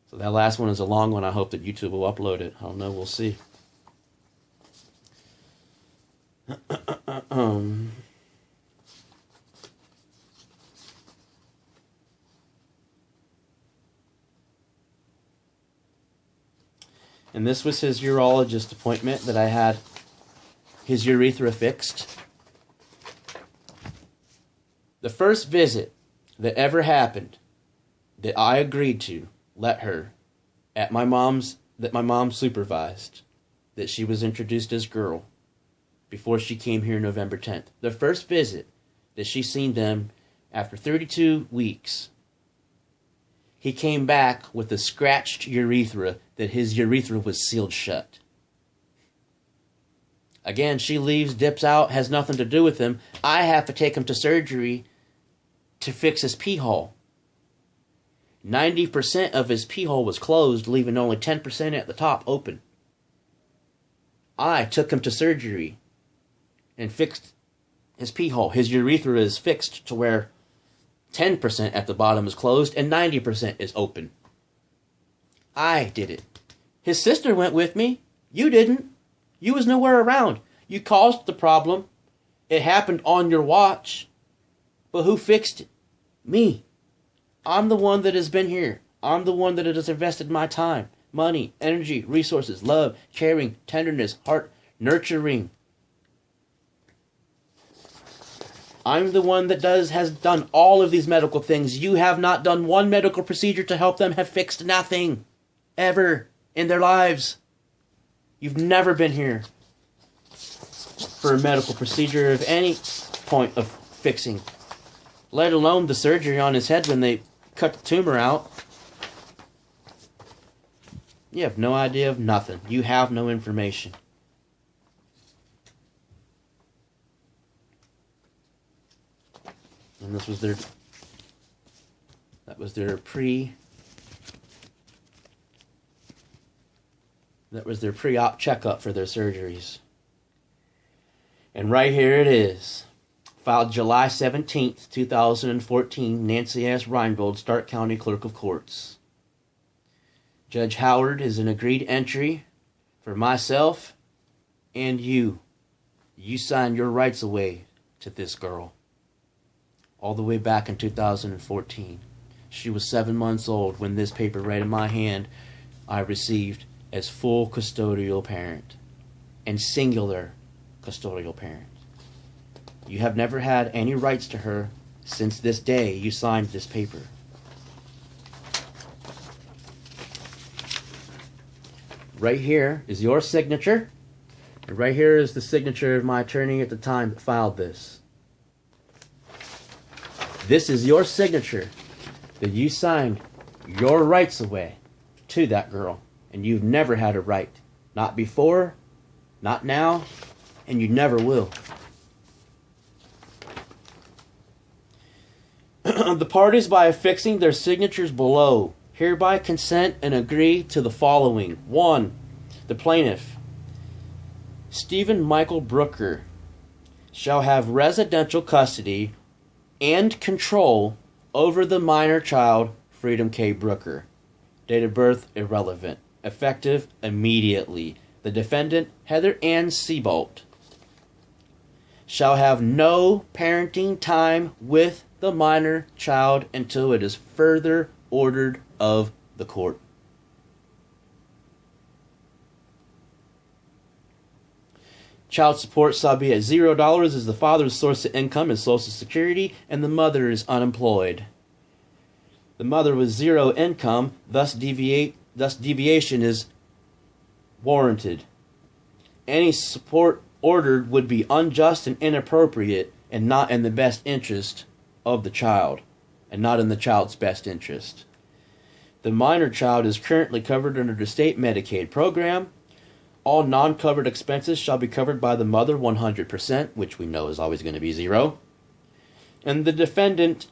So that last one is a long one. I hope that YouTube will upload it. I don't know. We'll see. And this was his urologist appointment that I had his urethra fixed. The first visit that ever happened that I agreed to let her at my mom's, that my mom supervised, that she was introduced as girl before she came here November 10th. The first visit that she seen them after 32 weeks, he came back with a scratched urethra that his urethra was sealed shut. Again, she leaves, dips out, has nothing to do with him. I have to take him to surgery to fix his pee hole. 90% of his pee hole was closed, leaving only 10% at the top open. I took him to surgery and fixed his pee hole. His urethra is fixed to where 10% at the bottom is closed and 90% is open. I did it. His sister went with me. You didn't. You was nowhere around. You caused the problem. It happened on your watch. But who fixed it? Me. I'm the one that has been here. I'm the one that has invested my time, money, energy, resources, love, caring, tenderness, heart, nurturing. I'm the one that has done all of these medical things. You have not done one medical procedure to help them, have fixed nothing. Ever in their lives. You've never been here for a medical procedure of any point of fixing. Let alone the surgery on his head when they cut the tumor out. You have no idea of nothing. You have no information. And this was that was their pre-op checkup for their surgeries. And right here it is. Filed July 17th, 2014, Nancy S. Reinbold, Stark County Clerk of Courts. Judge Howard is an agreed entry for myself and you. You signed your rights away to this girl. All the way back in 2014. She was 7 months old when this paper right in my hand I received as full custodial parent and singular custodial parent. You have never had any rights to her since this day you signed this paper. Right here is your signature, and right here is the signature of my attorney at the time that filed this. This is your signature that you signed your rights away to that girl. And you've never had a right. Not before, not now, and you never will. The parties, by affixing their signatures below, hereby consent and agree to the following. 1. The plaintiff, Stephen Michael Brooker, shall have residential custody and control over the minor child, Freedom K. Brooker. Date of birth, irrelevant. Effective immediately. The defendant, Heather Ann Seabolt, shall have no parenting time with the minor child until it is further ordered of the court. Child support shall be at $0 as the father's source of income is Social Security and the mother is unemployed. The mother with zero income, thus deviation is warranted. Any support ordered would be unjust and inappropriate and not in the best interest of the child, and not in the child's best interest. The minor child is currently covered under the state Medicaid program. All non-covered expenses shall be covered by the mother 100%, which we know is always going to be zero. And the defendant,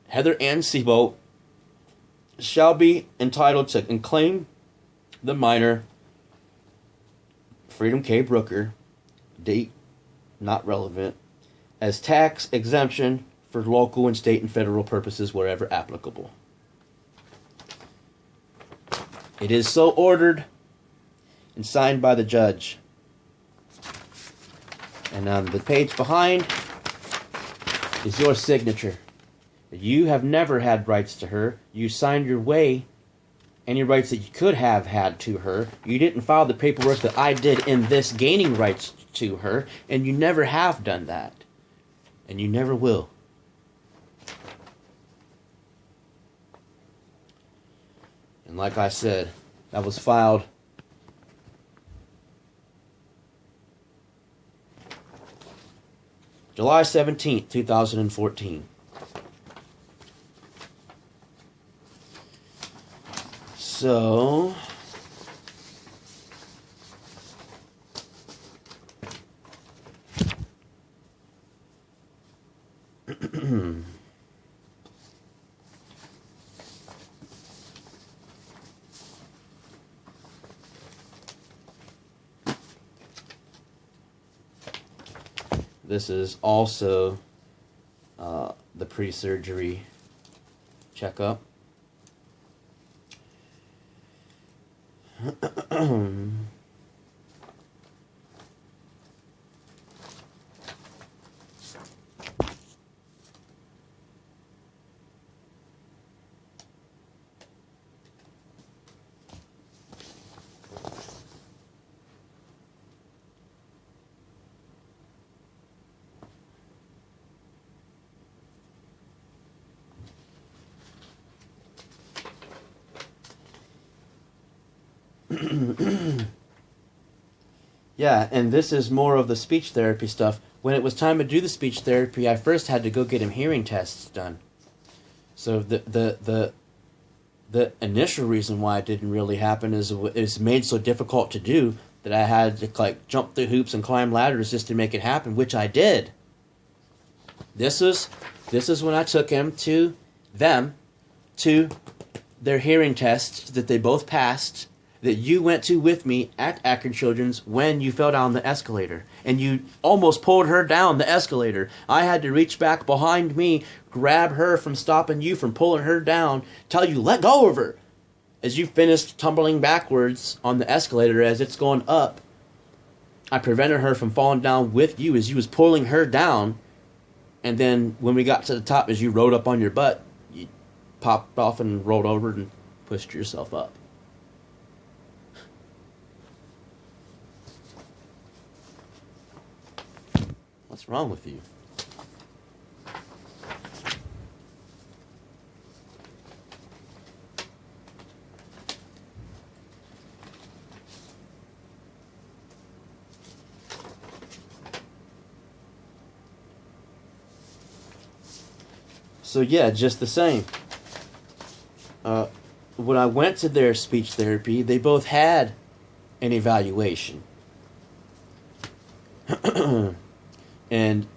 Heather Ann Seabolt, shall be entitled to claim the minor, Freedom K. Brooker, date not relevant, as tax exemption for local and state and federal purposes wherever applicable. It is so ordered and signed by the judge. And on the page behind is your signature. You have never had rights to her. You signed your way any rights that you could have had to her. You didn't file the paperwork that I did in this gaining rights to her, and you never have done that. And you never will. And like I said, that was filed July 17th, 2014. So, this is also the pre-surgery checkup. Yeah, and this is more of the speech therapy stuff. When it was time to do the speech therapy, I first had to go get him hearing tests done. So the initial reason why it didn't really happen is it's made so difficult to do that I had to like jump through hoops and climb ladders just to make it happen, which I did. This is when I took him to their hearing tests that they both passed, that you went to with me at Akron Children's when you fell down the escalator. And you almost pulled her down the escalator. I had to reach back behind me, grab her from stopping you from pulling her down, tell you, let go of her. As you finished tumbling backwards on the escalator as it's going up, I prevented her from falling down with you as you was pulling her down. And then when we got to the top, as you rode up on your butt, you popped off and rolled over and pushed yourself up. What's wrong with you? So yeah, just the same. When I went to their speech therapy, they both had an evaluation. And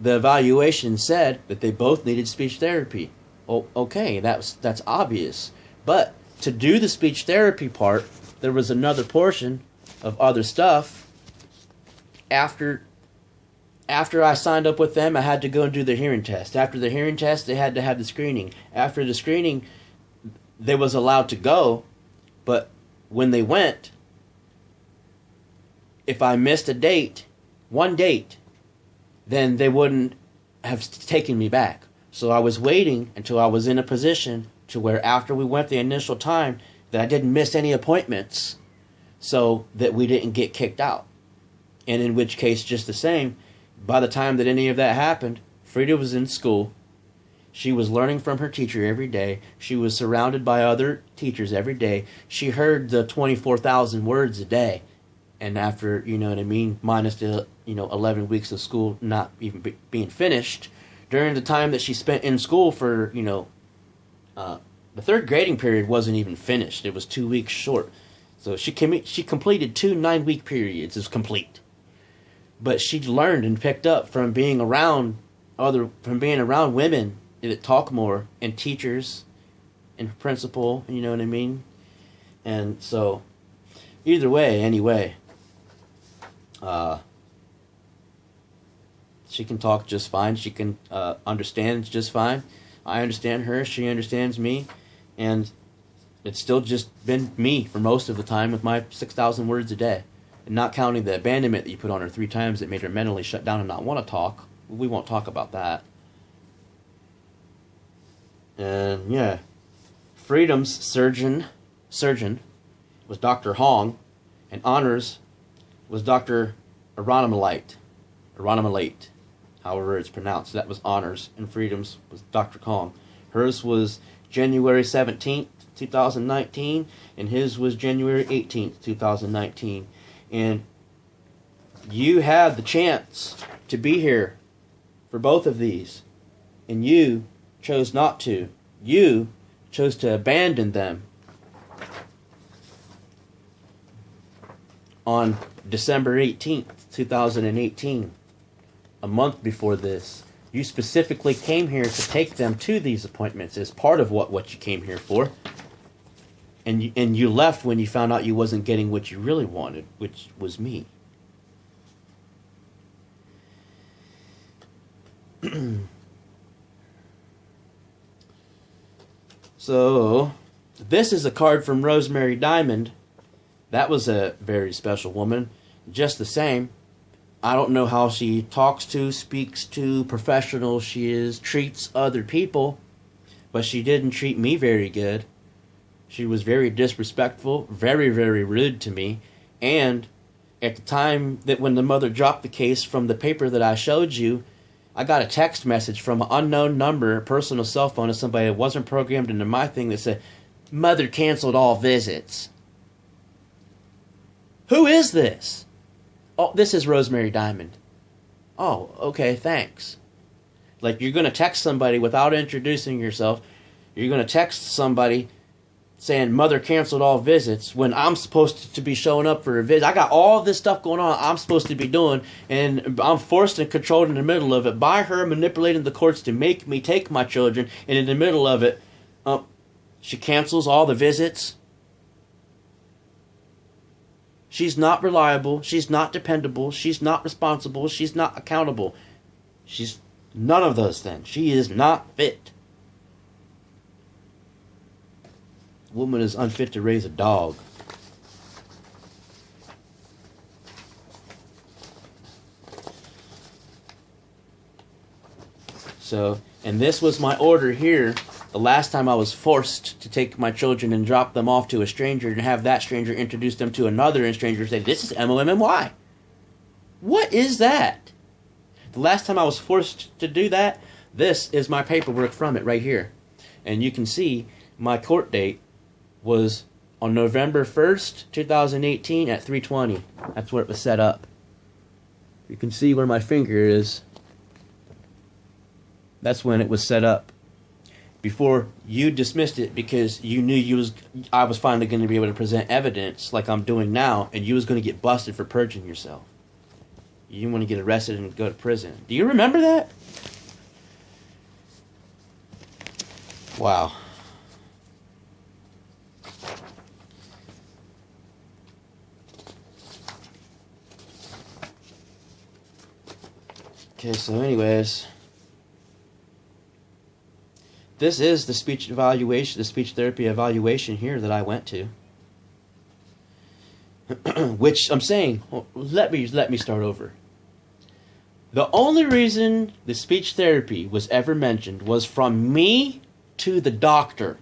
the evaluation said that they both needed speech therapy. Oh, okay, that's obvious. But to do the speech therapy part, there was another portion of other stuff. After I signed up with them, I had to go and do the hearing test. After the hearing test, they had to have the screening. After the screening, they was allowed to go, but when they went, if I missed a date, one date, then they wouldn't have taken me back. So I was waiting until I was in a position to where after we went the initial time that I didn't miss any appointments so that we didn't get kicked out. And in which case, just the same, by the time that any of that happened, Frida was in school. She was learning from her teacher every day. She was surrounded by other teachers every day. She heard the 24,000 words a day. And after, you know what I mean, minus the, 11 weeks of school not even being finished, during the time that she spent in school for, the third grading period wasn't even finished. It was 2 weeks short. So she completed 2 9-week periods. It was complete. But she learned and picked up from being around women that talk more, and teachers, and principal, you know what I mean? And so, either way, anyway, she can talk just fine. She can understand just fine. I understand her. She understands me. And It's still just been me for most of the time with my 6,000 words a day. And not counting the abandonment that you put on her 3 times that made her mentally shut down and not want to talk. We won't talk about that. And yeah, Freedom's surgeon was Dr. Hong, and Honors was Dr. Aronomalite, however it's pronounced. That was Honors, and Freedom's was Dr. Hong. Hers was January 17th, 2019, and his was January 18th, 2019. And you had the chance to be here for both of these, and you chose not to. You chose to abandon them on December 18th, 2018, a month before this. You specifically came here to take them to these appointments as part of what you came here for. And you left when you found out you wasn't getting what you really wanted, which was me. So, this is a card from Rosemary Diamond. That was a very special woman. Just the same. I don't know how she talks to, speaks to, professional she is, treats other people, but she didn't treat me very good. She was very disrespectful, very, very rude to me, and at the time that when the mother dropped the case from the paper that I showed you, I got a text message from an unknown number, personal cell phone of somebody that wasn't programmed into my thing that said, "Mother canceled all visits." Who is this? Oh, this is Rosemary Diamond. Oh, okay, thanks. Like, you're going to text somebody without introducing yourself. You're going to text somebody saying mother canceled all visits when I'm supposed to be showing up for a visit. I got all this stuff going on I'm supposed to be doing, and I'm forced and controlled in the middle of it by her manipulating the courts to make me take my children, and in the middle of it, she cancels all the visits. She's not reliable, she's not dependable, she's not responsible, she's not accountable. She's none of those things. She is not fit. Woman is unfit to raise a dog. So, and this was my order here. The last time I was forced to take my children and drop them off to a stranger and have that stranger introduce them to another stranger and say, "This is MOMMY." What is that? The last time I was forced to do that, this is my paperwork from it right here. And you can see my court date was on November 1st, 2018 at 3:20. That's where it was set up. You can see where my finger is. That's when it was set up. Before you dismissed it because you knew I was finally going to be able to present evidence like I'm doing now, and you was going to get busted for perjuring yourself. You didn't want to get arrested and go to prison. Do you remember that? Wow. Okay, so anyways, this is the speech therapy evaluation here that I went to. Which I'm saying, let me start over. The only reason the speech therapy was ever mentioned was from me to the doctor.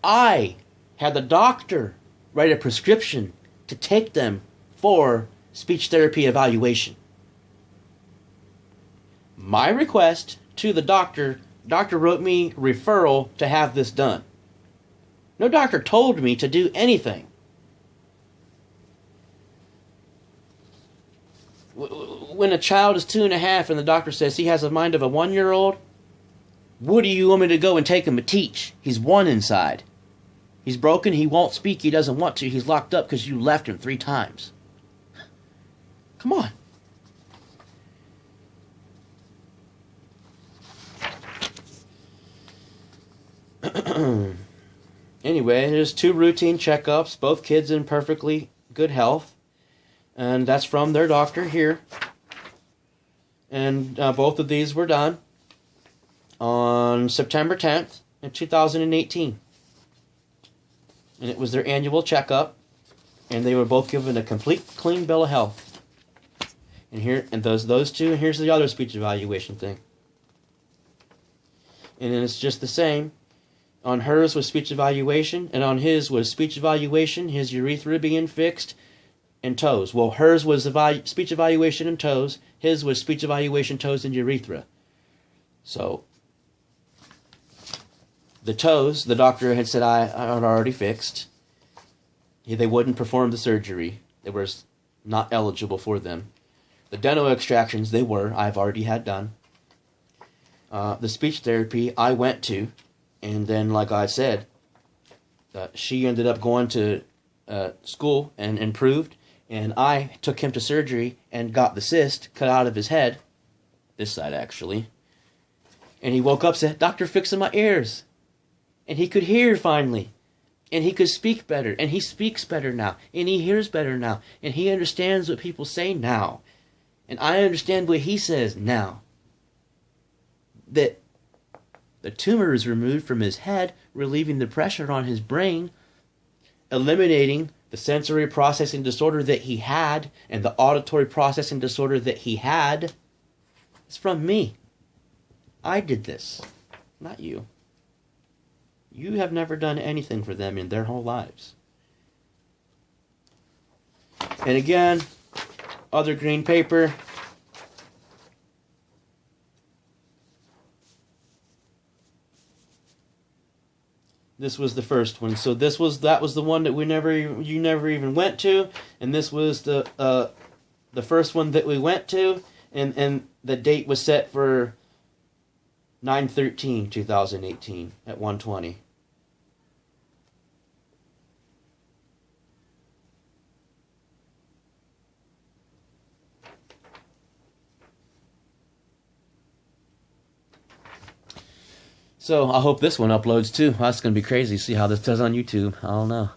I had the doctor write a prescription to take them for speech therapy evaluation. My request to the doctor wrote me referral to have this done. No doctor told me to do anything. When a child is 2.5 and the doctor says he has the mind of a 1-year-old, what do you want me to go and take him to teach? He's 1 inside. He's broken, he won't speak, he doesn't want to, he's locked up because you left him 3 times. Come on. Anyway, there's 2 routine checkups, both kids in perfectly good health, and that's from their doctor here. And both of these were done on September 10th in 2018. and it was their annual checkup, and they were both given a complete clean bill of health. And those two, and here's the other speech evaluation thing. And then it's just the same. On hers was speech evaluation, and on his was speech evaluation, his urethra being fixed, and toes. Well, hers was speech evaluation and toes. His was speech evaluation, toes, and urethra. So, the toes, the doctor had said I had already fixed. They wouldn't perform the surgery. They were not eligible for them. The dental extractions, they were. I've already had done. The speech therapy, I went to. And then, like I said, she ended up going to school and improved. And I took him to surgery and got the cyst cut out of his head. This side, actually. And he woke up and said, "Doctor, fixing my ears." And he could hear finally. And he could speak better. And he speaks better now. And he hears better now. And he understands what people say now. And I understand what he says now. That the tumor is removed from his head, relieving the pressure on his brain, eliminating the sensory processing disorder that he had and the auditory processing disorder that he had. It's from me. I did this, not you. You have never done anything for them in their whole lives. And again, other green paper. This was the first one. So that was the one that you never even went to, and this was the first one that we went to, and the date was set for 9/13/2018 at 1:20. So I hope this one uploads too. That's going to be crazy. See how this does on YouTube. I don't know.